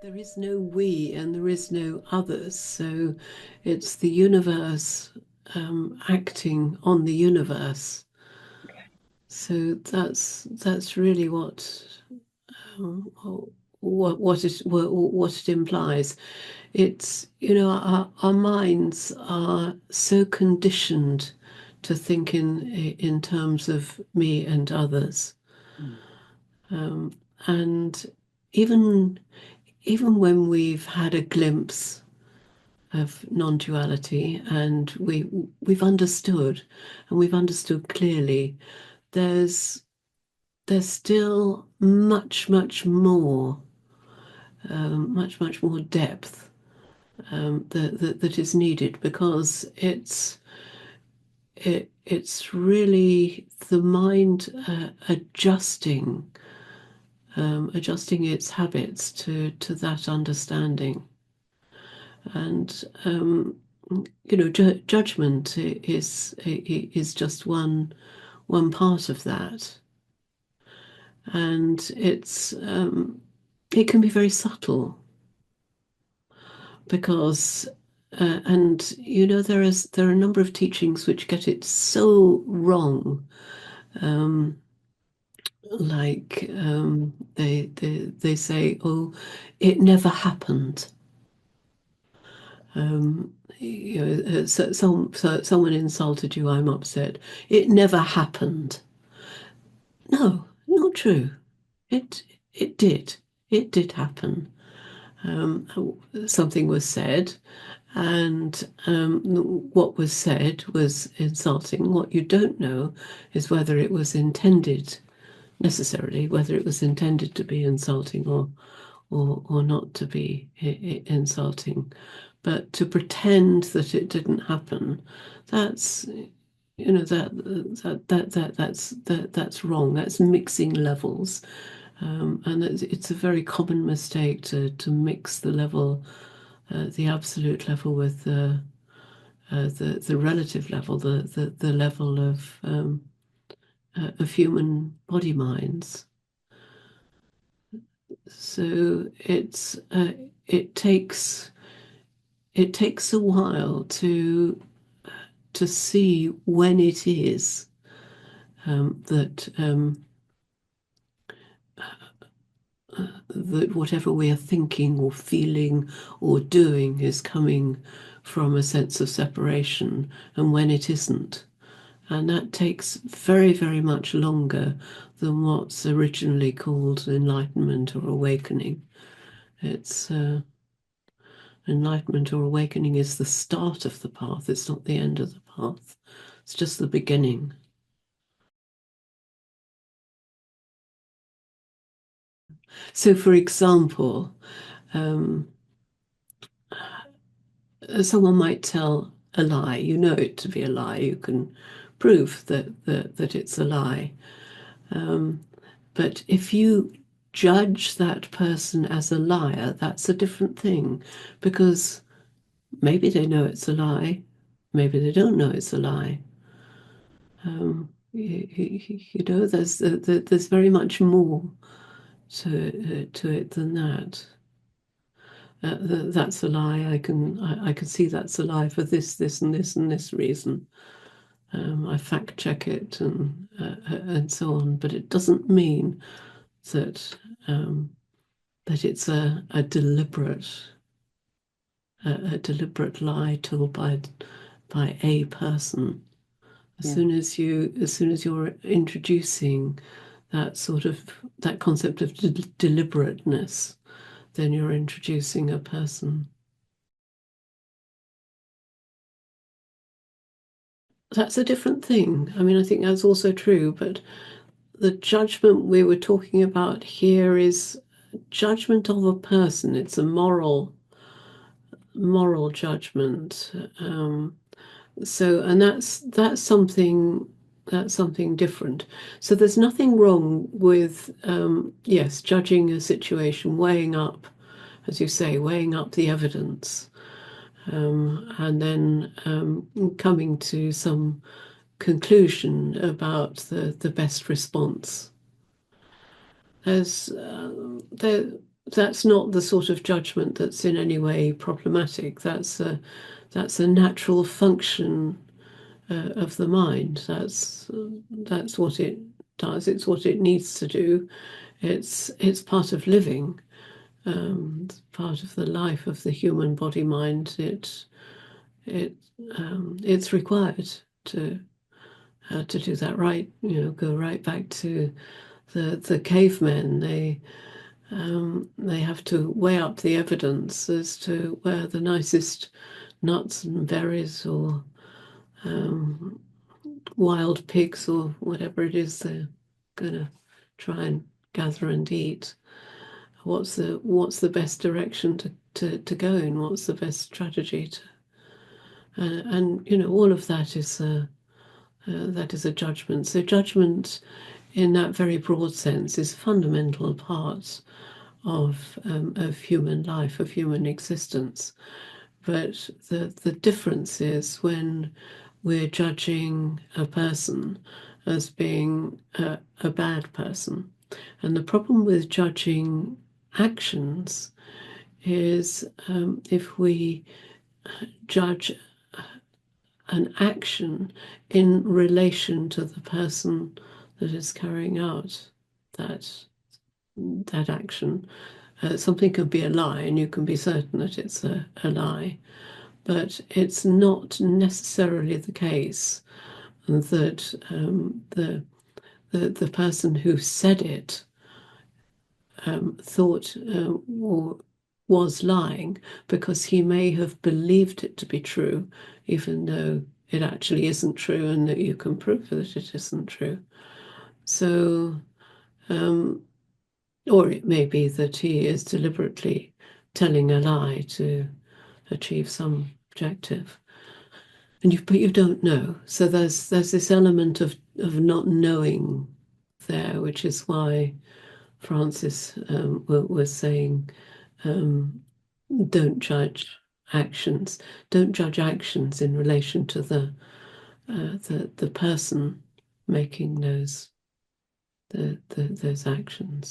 There is no we and there is no others. So it's the universe acting on the universe. So that's really um, what it implies. It's, our minds are so conditioned to think in terms of me and others. Mm. Um, and even even when we've had a glimpse of non-duality and we've understood and we've understood clearly, there's there's still much more, much more depth that is needed, because it's really the mind adjusting its habits to that understanding. And judgment is just one part of that, and it can be very subtle, because and there are a number of teachings which get it so wrong. um, like they say, oh, it never happened. Someone insulted you, I'm upset. It never happened. No, not true. It it did. It did happen. Um, Something was said, and what was said was insulting. What you don't know is whether it was intended, necessarily, whether it was intended to be insulting or not to be insulting. But to pretend that it didn't happen, that's that's wrong. That's mixing levels, and it's a very common mistake to mix the level, the absolute level, with the relative level, the level of human body minds. So it takes it takes a while to see when it is that whatever we are thinking or feeling or doing is coming from a sense of separation, and when it isn't. And that takes very much longer than what's originally called enlightenment or awakening. It's Enlightenment or awakening is the start of the path, it's not the end of the path, it's just the beginning. So, for example, um, someone might tell a lie. You know it to be a lie. You can prove that it's a lie. Um, but if you judge that person as a liar, that's a different thing, because maybe they know it's a lie, maybe they don't know it's a lie. There's very much more to it than that. That's a lie. I can see that's a lie for this and this and this reason. I fact check it and so on, but it doesn't mean that that it's a deliberate lie told by a person. Yeah. As soon as you're introducing that concept of deliberateness, then you're introducing a person. That's a different thing. I mean, I think that's also true, but the judgment we were talking about here is judgment of a person. It's a moral judgment. And that's something different. So there's nothing wrong with, yes, judging a situation, weighing up, as you say, weighing up the evidence, and then coming to some conclusion about the best response. There's that's not the sort of judgment that's in any way problematic. That's a natural function of the mind. That's what it does. It's what it needs to do. It's part of living. It's part of the life of the human body mind. It it's required to to do that. Right, go right back to the cavemen. They have to weigh up the evidence as to where the nicest nuts and berries or um, wild pigs or whatever it is they're going to try and gather and eat. What's the best direction to go in? What's the best strategy to and all of that is a judgment. So judgment, in that very broad sense, is a fundamental part of human life, of human existence. But the difference is when we're judging a person as being a bad person. And the problem with judging actions is if we judge an action in relation to the person that is carrying out that action. Something could be a lie, and you can be certain that it's a lie, but it's not necessarily the case that the person who said it thought or was lying, because he may have believed it to be true, even though it actually isn't true, and that you can prove that it isn't true. So, or it may be that he is deliberately telling a lie to achieve some objective. But you don't know. So there's this element of not knowing there, which is why Francis was saying, don't judge actions. Don't judge actions in relation to the person making those actions.